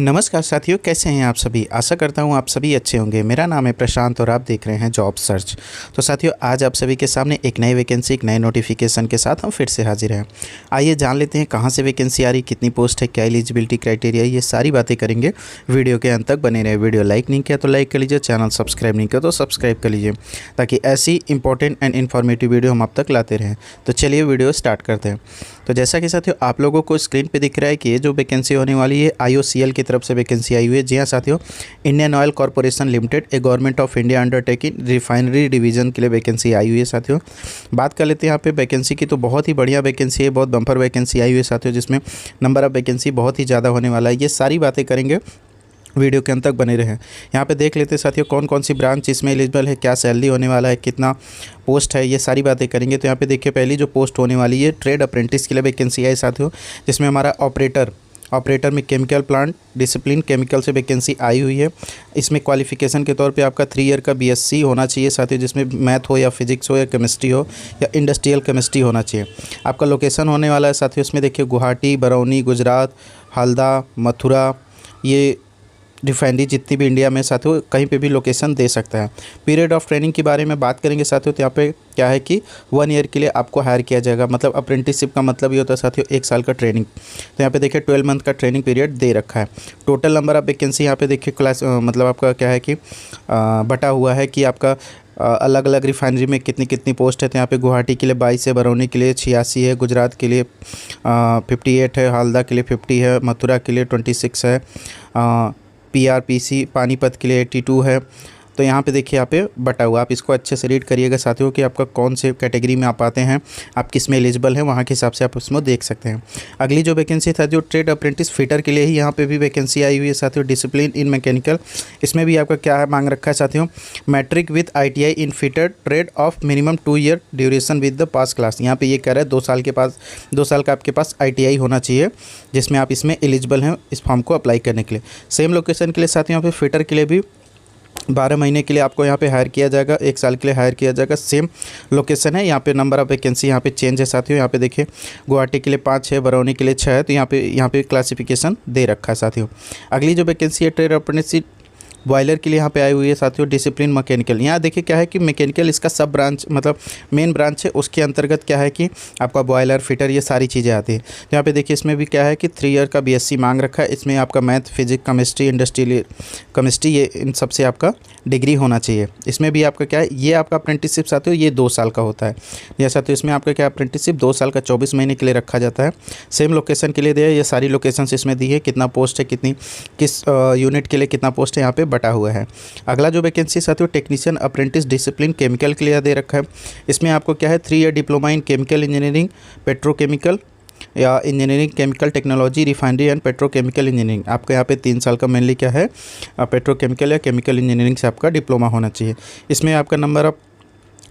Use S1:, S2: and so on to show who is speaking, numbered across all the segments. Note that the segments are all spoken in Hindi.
S1: नमस्कार साथियों, कैसे हैं आप सभी। आशा करता हूं आप सभी अच्छे होंगे। मेरा नाम है प्रशांत और आप देख रहे हैं जॉब सर्च। तो साथियों, आज आप सभी के सामने एक नई वैकेंसी, एक नए नोटिफिकेशन के साथ हम फिर से हाजिर हैं। आइए जान लेते हैं कहां से वैकेंसी आ रही, कितनी पोस्ट है, क्या एलिजिबिलिटी क्राइटेरिया, ये सारी बातें करेंगे। वीडियो के अंत तक बने रहे। वीडियो लाइक नहीं किया तो लाइक कर लीजिए, चैनल सब्सक्राइब नहीं किया तो सब्सक्राइब कर लीजिए, ताकि ऐसी इंपॉर्टेंट एंड इन्फॉर्मेटिव वीडियो हम आप तक लाते रहें। तो चलिए वीडियो स्टार्ट करते हैं। तो जैसा कि साथियों आप लोगों को स्क्रीन पे दिख रहा है कि ये जो वैकेंसी होने वाली है IOCL की तरफ से वैकेंसी आई हुई है। जी हाँ साथियों, Indian oil corporation limited, A government of India undertaking refinery division के लिए वैकेंसी आई हुई है। साथियों बात कर लेते हैं यहाँ पे वैकेंसी की, तो बहुत ही बढ़िया वैकेंसी है, बहुत बम्पर वैकेंसी आई हुई है साथियों, जिसमें नंबर ऑफ वैकेंसी बहुत ही ज़्यादा होने वाला है। ये सारी बातें करेंगे, वीडियो के अंत तक बने रहें। यहाँ पे देख लेते हैं साथियों कौन कौन सी ब्रांच इसमें एलिजिबल है, क्या सैलरी होने वाला है, कितना पोस्ट है, ये सारी बातें करेंगे। तो यहाँ पे देखिए पहली जो पोस्ट होने वाली है ट्रेड अप्रेंटिस के लिए वैकेंसी है साथियों, जिसमें हमारा ऑपरेटर में केमिकल प्लांट डिसिप्लिन केमिकल से वैकेंसी आई हुई है। इसमें क्वालिफिकेशन के तौर पे आपका 3 ईयर का BSc होना चाहिए साथियों, जिसमें मैथ हो या फिजिक्स हो या केमिस्ट्री हो या इंडस्ट्रियल केमिस्ट्री होना चाहिए। आपका लोकेशन होने वाला है साथियों, इसमें देखिए गुवाहाटी, बरौनी, गुजरात, हल्दा, मथुरा, ये रिफाइनरी जितनी भी इंडिया में साथियों कहीं पे भी लोकेशन दे सकता है। पीरियड ऑफ ट्रेनिंग के बारे में बात करेंगे साथियों, तो यहाँ पे क्या है कि 1 ईयर के लिए आपको हायर किया जाएगा। मतलब अप्रेंटिसशिप का मतलब ये होता है साथियों 1 साल का ट्रेनिंग। तो यहाँ पे देखिए 12 मंथ का ट्रेनिंग पीरियड दे रखा है। टोटल नंबर ऑफ वैकेंसी यहाँ पे देखिए क्लास मतलब आपका क्या है कि बटा हुआ है कि आपका अलग अलग रिफाइनरी में कितनी कितनी पोस्ट है। तो यहाँ पे गुवाहाटी के लिए 22 है, बरौनी के लिए 86 है, गुजरात के लिए 58 है, हल्दा के लिए 50 है, मथुरा के लिए 26 है, PRPC पानीपत के लिए 82 है। तो यहाँ पे देखिए यहाँ पे बटा हुआ, आप इसको अच्छे से रीड करिएगा साथियों कि आपका कौन से कैटेगरी में आप आते हैं, आप किस में एलिजिबल हैं, वहाँ के हिसाब से आप उसमें देख सकते हैं। अगली जो वैकेंसी था जो ट्रेड अप्रेंटिस फिटर के लिए ही यहाँ पे भी वैकेंसी आई हुई है साथियों, डिसिप्लिन इन मैकेनिकल। इसमें भी आपका क्या है मांग रखा है साथियों, matric with ITI in fitter trade of minimum 2 year duration with the pass class. यहाँ पे ये कह रहा है 2 साल का आपके पास ITI होना चाहिए, जिसमें आप इसमें एलिजिबल हैं इस फॉर्म को अप्लाई करने के लिए। सेम लोकेशन के लिए साथियों यहाँ पे फिटर के लिए भी 12 महीने के लिए आपको यहाँ पे हायर किया जाएगा, 1 साल के लिए हायर किया जाएगा। सेम लोकेशन है। यहाँ पे नंबर ऑफ वैकेंसी यहाँ पे चेंज है साथियों। यहाँ पे देखिए गुवाहाटी के लिए 5 है, बरौनी के लिए 6 है। तो यहाँ पे क्लासिफिकेशन दे रखा है साथियों। अगली जो वैकेंसी है ट्रेड अप्रेंटिस बॉयलर के लिए यहाँ पे आई हुई है साथियों, डिसिप्लिन मैकेनिकल। यहाँ देखिए क्या है कि मैकेनिकल इसका सब ब्रांच मतलब मेन ब्रांच है, उसके अंतर्गत क्या है कि आपका बॉयलर फिटर ये सारी चीज़ें आती हैं। तो यहाँ पे देखिए इसमें भी क्या है कि 3 ईयर का BSc मांग रखा है। इसमें आपका math, physics, chemistry, industrial chemistry, ये इन सब से आपका डिग्री होना चाहिए। इसमें भी आपका क्या है, ये आपका अप्रेंटिसशिप साथियों ये 2 साल का होता है। जैसा तो इसमें आपका क्या अप्रेंटिसशिप 2 साल का 24 महीने के लिए रखा जाता है। सेम लोकेशन के लिए दिया है, ये सारी लोकेशन इसमें दी है, कितना पोस्ट है, किस यूनिट के लिए कितना पोस्ट है यहाँ पे बटा हुआ है। अगला जो वैकेंसी साथियों टेक्नीशियन अप्रेंटिस डिसिप्लिन केमिकल के लिए दे रखा है। इसमें आपको क्या है 3 year diploma in chemical engineering, petrochemical या engineering, chemical technology, refinery and petrochemical engineering. आपका यहाँ पे 3 साल का मेनली क्या है पेट्रोकेमिकल या केमिकल इंजीनियरिंग से आपका डिप्लोमा होना चाहिए। इसमें आपका नंबर ऑफ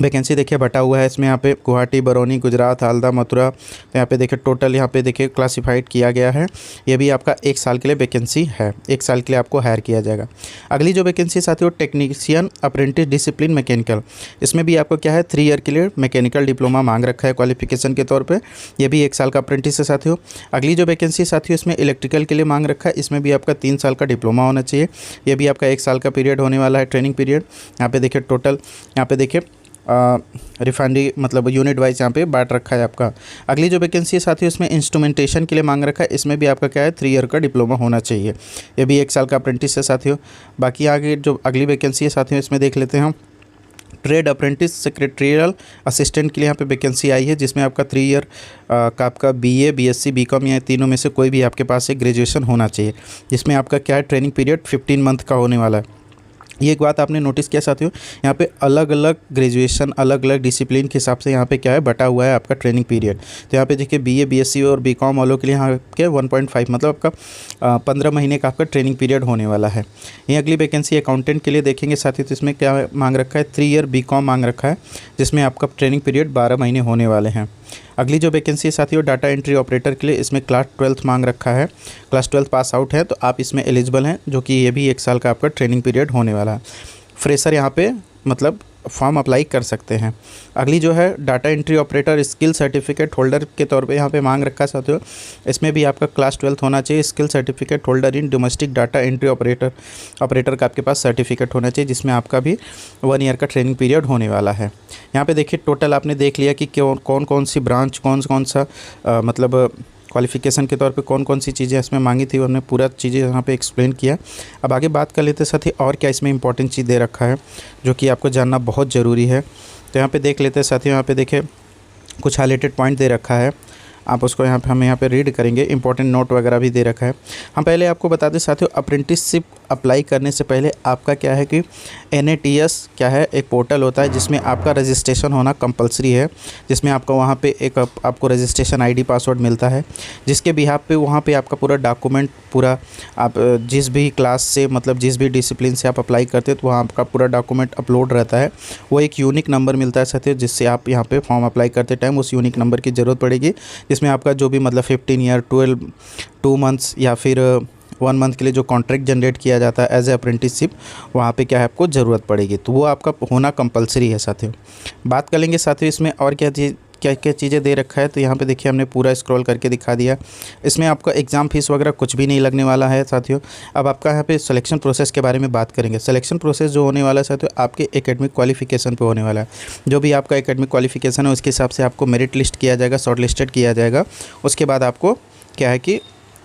S1: वैकेंसी देखिए बटा हुआ है। इसमें यहाँ पे गुवाहाटी, बरौनी, गुजरात, हल्दा, मथुरा। तो यहाँ पे देखिए टोटल यहाँ पे देखिए क्लासिफाइड किया गया है। ये भी आपका 1 साल के लिए वैकेंसी है, 1 साल के लिए आपको हायर किया जाएगा। अगली जो वैकेंसी साथियों टेक्नीशियन अप्रेंटिस डिसिप्लिन मैकेनिकल, इसमें भी आपको क्या है 3 ईयर के लिए मैकेनिकल डिप्लोमा मांग रखा है क्वालिफिकेशन के तौर पर। यह भी 1 साल का अप्रेंटिस है साथियों। अगली जो वैकेंसी साथियों इसमें इलेक्ट्रिकल के लिए मांग रखा है। इसमें भी आपका 3 साल का डिप्लोमा होना चाहिए। यह भी आपका 1 साल का पीरियड होने वाला है, ट्रेनिंग पीरियड। यहाँ पे देखिए टोटल यहाँ पे देखिए रिफाइनरी मतलब यूनिट वाइज यहाँ पे बांट रखा है आपका। अगली जो वैकेंसी है साथियों इसमें इंस्ट्रूमेंटेशन के लिए मांग रखा है। इसमें भी आपका क्या है 3 ईयर का डिप्लोमा होना चाहिए। ये भी 1 साल का अप्रेंटिस है साथियों। बाकी आगे जो अगली वैकेंसी है साथियों इसमें देख लेते हैं हम ट्रेड अप्रेंटिस सेक्रेटरियल असिस्टेंट के लिए यहाँ पे वैकेंसी आई है, जिसमें आपका 3 ईयर का आपका BA, BSc, BCom या तीनों में से कोई भी आपके पास एक ग्रेजुएशन होना चाहिए, जिसमें आपका क्या है ट्रेनिंग पीरियड 15 मंथ का होने वाला है। ये एक बात आपने नोटिस किया साथियों, यहाँ पे अलग अलग ग्रेजुएशन अलग अलग डिसिप्लिन के हिसाब से यहाँ पे क्या है बटा हुआ है आपका ट्रेनिंग पीरियड। तो यहाँ पे देखिए BA, BSc और BCom वालों के लिए यहाँ के 1.5 मतलब आपका 15 महीने का आपका ट्रेनिंग पीरियड होने वाला है। ये अगली वैकेंसी अकाउंटेंट के लिए देखेंगे साथियों, तो इसमें क्या मांग रखा है 3 ईयर BCom मांग रखा है, जिसमें आपका ट्रेनिंग पीरियड 12 महीने होने वाले हैं। अगली जो वैकेंसी है साथियों डाटा एंट्री ऑपरेटर के लिए, इसमें क्लास 12th मांग रखा है। क्लास 12th पास आउट है तो आप इसमें एलिजिबल हैं, जो कि ये भी 1 साल का आपका ट्रेनिंग पीरियड होने वाला है। फ्रेशर यहाँ पे मतलब फॉर्म अप्लाई कर सकते हैं। अगली जो है data entry operator skill certificate holder के तौर पे यहाँ पे मांग रखा है साथियों। इसमें भी आपका क्लास 12 होना चाहिए। Skill certificate holder in domestic data entry operator का आपके पास सर्टिफिकेट होना चाहिए, जिसमें आपका भी 1 ईयर का ट्रेनिंग पीरियड होने वाला है। यहाँ पे देखिए टोटल आपने देख लिया कि कौन कौन सी ब्रांच कौन सा मतलब क्वालिफ़िकेशन के तौर पे कौन कौन सी चीज़ें इसमें मांगी थी, हमने पूरा चीज़ें यहाँ पे एक्सप्लेन किया। अब आगे बात कर लेते हैं साथ ही और क्या इसमें इंपॉर्टेंट चीज़ दे रखा है जो कि आपको जानना बहुत ज़रूरी है। तो यहाँ पे देख लेते हैं साथियों, यहाँ पे देखिए कुछ हाईलाइटेड पॉइंट दे रखा है, आप उसको हम यहाँ पे रीड करेंगे। इंपॉर्टेंट नोट वगैरह भी दे रखा है। हम पहले आपको बता दें साथियों, अप्रेंटिसशिप अप्लाई करने से पहले आपका क्या है कि NATS क्या है, एक पोर्टल होता है जिसमें आपका रजिस्ट्रेशन होना कंपलसरी है, जिसमें आपका वहाँ पे एक आपको रजिस्ट्रेशन ID पासवर्ड मिलता है, जिसके बिहाफ पे वहाँ पे आपका पूरा डॉक्यूमेंट पूरा आप जिस भी क्लास से मतलब जिस भी डिसिप्लिन से आप अप्लाई करते हैं तो वहाँ आपका पूरा डॉक्यूमेंट अपलोड रहता है। वो एक यूनिक नंबर मिलता है साथियों, जिससे आप यहाँ पे फॉर्म अप्लाई करते टाइम उस यूनिक नंबर की ज़रूरत पड़ेगी, जिसमें आपका जो भी मतलब 15 ईयर 2 मंथ्स या फिर 1 मंथ के लिए जो कॉन्ट्रैक्ट जनरेट किया जाता है एज ए अप्रेंटिसशिप, वहाँ पे क्या है आपको ज़रूरत पड़ेगी, तो वो आपका होना कंपलसरी है साथियों। बात कर लेंगे साथियों इसमें और क्या चीज़ें दे रखा है। तो यहाँ पे देखिए हमने पूरा स्क्रॉल करके दिखा दिया। इसमें आपका एग्ज़ाम फीस वगैरह कुछ भी नहीं लगने वाला है साथियों। अब आपका यहाँ पे सिलेक्शन प्रोसेस के बारे में बात करेंगे। सिलेक्शन प्रोसेस जो होने वाला है साथियों आपके एकेडमिक क्वालिफिकेशन पे होने वाला है। जो भी आपका एकेडमिक क्वालिफिकेशन है उसके हिसाब से आपको मेरिट लिस्ट किया जाएगा, शॉर्ट लिस्टेड किया जाएगा। उसके बाद आपको क्या है कि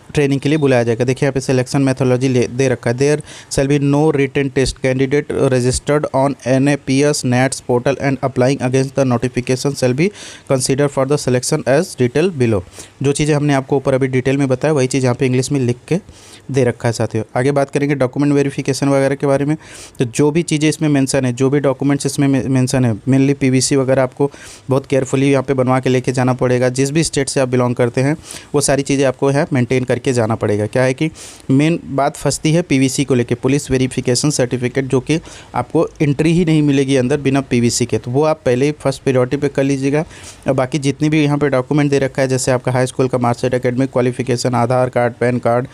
S1: ट्रेनिंग के लिए बुलाया जाएगा। देखिए यहाँ पे सिलेक्शन मेथोलॉजी दे रखा है। There shall be no written test, candidate registered on NAPS NATS portal and applying against the notification shall be consider for the selection as detail below. जो चीज़ें हमने आपको ऊपर अभी डिटेल में बताया वही चीज़ यहाँ पे इंग्लिश में लिख के दे रखा है साथियों। आगे बात करेंगे डॉक्यूमेंट वेरिफिकेशन वगैरह के बारे में। तो जो भी चीज़ें इसमें मेंशन है, जो भी डॉक्यूमेंट्स इसमें मेंशन है, मेनली PVC वगैरह आपको बहुत केयरफुली यहाँ पे बनवा के लेके जाना पड़ेगा। जिस भी स्टेट से आप बिलोंग करते हैं वो सारी चीज़ें आपको है मेंटेन करके जाना पड़ेगा। क्या है कि मेन बात फंसती है PVC को लेके, पुलिस वेरिफिकेशन सर्टिफिकेट, जो कि आपको एंट्री ही नहीं मिलेगी अंदर बिना PVC के, तो वो आप पहले ही फर्स्ट प्रायोरिटी पे कर लीजिएगा। और बाकी जितनी भी यहाँ पे डॉक्यूमेंट दे रखा है, जैसे आपका हाई स्कूल का मार्कशीट, एकेडमिक क्वालिफिकेशन, आधार कार्ड, पैन कार्ड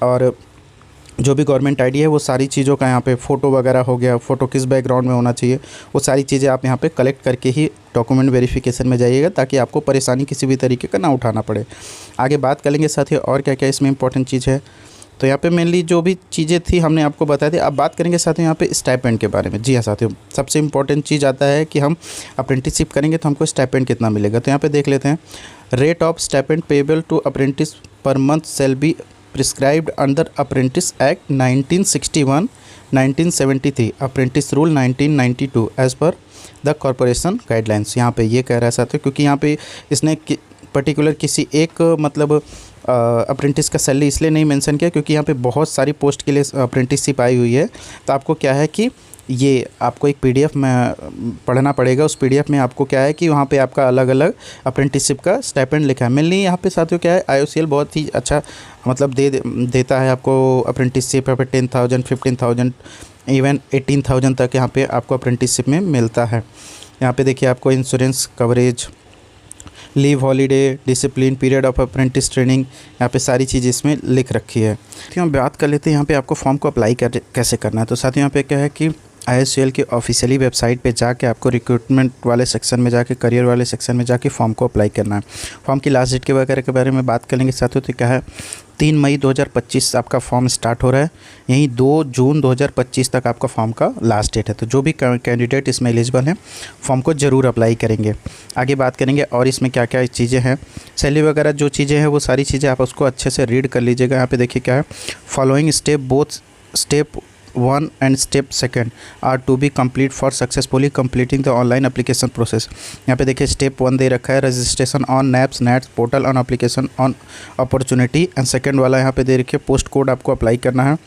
S1: और जो भी गवर्नमेंट ID है, वो सारी चीज़ों का यहाँ पे फ़ोटो वगैरह हो गया, फ़ोटो किस बैकग्राउंड में होना चाहिए, वो सारी चीज़ें आप यहाँ पे कलेक्ट करके ही डॉक्यूमेंट वेरिफिकेशन में जाइएगा, ताकि आपको परेशानी किसी भी तरीके का ना उठाना पड़े। आगे बात करेंगे साथियों और क्या क्या इसमें इंपॉर्टेंट चीज़ है। तो यहाँ पे मेनली जो भी चीज़ें थी हमने आपको बता दी। अब बात करेंगे साथियों यहाँ पे स्टाइपेंड के बारे में। जी हाँ साथियों, सबसे इंपॉर्टेंट चीज़ आता है कि हम अप्रेंटिसशिप करेंगे तो हमको स्टाइपेंड कितना मिलेगा। तो यहाँ पे देख लेते हैं। Rate of stipend payable to apprentice per month shall be prescribed under apprentice act 1961, 1973, apprentice rule 1992 as per the corporation guidelines. यहाँ पे ये कह रहा है साथियों, क्योंकि यहाँ पे इसने पर्टिकुलर किसी एक मतलब अप्रेंटिस का सैलरी इसलिए नहीं मेंशन किया क्योंकि यहाँ पे बहुत सारी पोस्ट के लिए अप्रेंटिसशिप आई हुई है। तो आपको क्या है कि ये आपको एक PDF में पढ़ना पड़ेगा। उस PDF में आपको क्या है कि वहाँ पे आपका अलग अलग अप्रेंटिसशिप का स्टाइपेंड लिखा है। मेनली यहाँ पे साथियों क्या है, IOCL बहुत ही अच्छा मतलब देता है आपको अप्रेंटिसशिप। यहाँ पे 10,000, 15,000, इवन 18,000 तक यहाँ पे आपको अप्रेंटिसशिप में मिलता है। यहाँ पे देखिए आपको insurance coverage, leave, holiday, discipline, period of apprentice training, यहाँ पे सारी चीज़ इसमें लिख रखी है। तो हम बात कर लेते हैं यहाँ पे आपको फॉर्म को अप्लाई कैसे करना है। तो साथियों यहाँ पे क्या है कि IOCL की ऑफिशियली वेबसाइट पे जाके आपको रिक्रूटमेंट वाले सेक्शन में जाके, करियर वाले सेक्शन में जाके फॉर्म को अप्लाई करना है। फॉर्म की लास्ट डेट के वगैरह के बारे में बात करेंगे साथियों। तो क्या है, 3 मई 2025 आपका फॉर्म स्टार्ट हो रहा है, यहीं 2 जून 2025 तक आपका फॉर्म का लास्ट डेट है। तो जो भी कैंडिडेट इसमें एलिजिबल हैं फॉर्म को ज़रूर अप्लाई करेंगे। आगे बात करेंगे और इसमें क्या क्या चीज़ें हैं, सैलरी वगैरह जो चीज़ें हैं वो सारी चीज़ें आप उसको अच्छे से रीड कर लीजिएगा। यहाँ पे देखिए क्या है, following step both step 1 and step 2 are to be complete for successfully completing the online application process। यहाँ पे देखिए स्टेप 1 दे रखा है, registration on NAPS NATS portal on application on opportunity, and second वाला यहाँ पे दे रखिए पोस्ट कोड आपको अप्लाई करना है,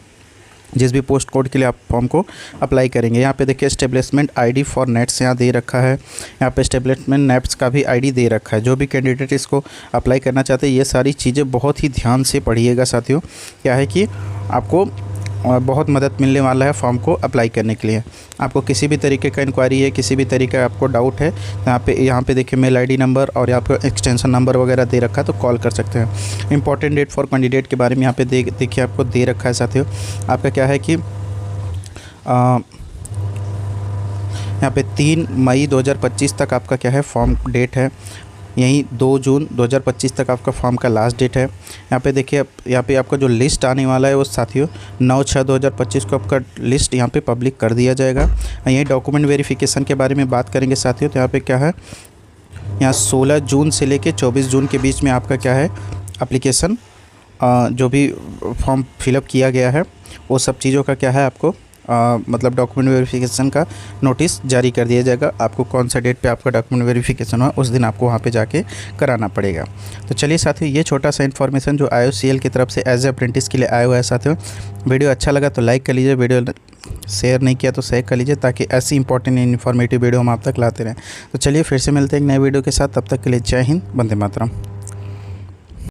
S1: जिस भी पोस्ट कोड के लिए आप फॉर्म को अप्लाई करेंगे। यहाँ पे देखिए एस्टेब्लिशमेंट ID फॉर नेट्स यहाँ दे रखा है। यहाँ पे एस्टेब्लिशमेंट नेट्स का भी ID दे रखा है। जो भी कैंडिडेट इसको अप्लाई करना चाहते हैं ये सारी चीज़ें बहुत ही ध्यान से पढ़िएगा साथियों। क्या है कि आपको बहुत मदद मिलने वाला है फॉर्म को अप्लाई करने के लिए। आपको किसी भी तरीके का इंक्वायरी है, किसी भी तरीके का आपको डाउट है, यहाँ पे देखिए मेल ID नंबर और आपको एक्सटेंशन नंबर वगैरह दे रखा है, तो कॉल कर सकते हैं। इंपॉर्टेंट डेट फॉर कैंडिडेट के बारे में यहाँ पे देखिए आपको दे रखा है साथियों। आपका क्या है कि यहाँ पे 3 मई 2025 तक आपका क्या है फॉर्म डेट है। यहीं 2 जून 2025 तक आपका फॉर्म का लास्ट डेट है। यहाँ पे देखिए, यहाँ पे आपका जो लिस्ट आने वाला है वो साथियों 9/6/2025 को आपका लिस्ट यहाँ पे पब्लिक कर दिया जाएगा। यहीं डॉक्यूमेंट वेरिफिकेशन के बारे में बात करेंगे साथियों, तो यहाँ पे क्या है, यहाँ 16 जून से लेके 24 जून के बीच में आपका क्या है एप्लीकेशन, जो भी फॉर्म फिलअप किया गया है वो सब चीज़ों का क्या है आपको मतलब डॉक्यूमेंट वेरिफिकेशन का नोटिस जारी कर दिया जाएगा। आपको कौन सा डेट पे आपका डॉक्यूमेंट वेरिफिकेशन हुआ उस दिन आपको वहाँ पे जाके कराना पड़ेगा। तो चलिए साथियों, ये छोटा सा इन्फॉर्मेशन जो IOCL की तरफ से एज ए अप्रेंटिस के लिए आया हुआ है साथियों। वीडियो अच्छा लगा तो लाइक कर लीजिए, वीडियो शेयर नहीं किया तो शेयर कर लीजिए, ताकि ऐसी इंपॉर्टेंट इन्फॉर्मेटिव वीडियो हम आप तक लाते रहें। तो चलिए फिर से मिलते हैं एक नए वीडियो के साथ, तब तक के लिए जय हिंद, वंदे मातरम।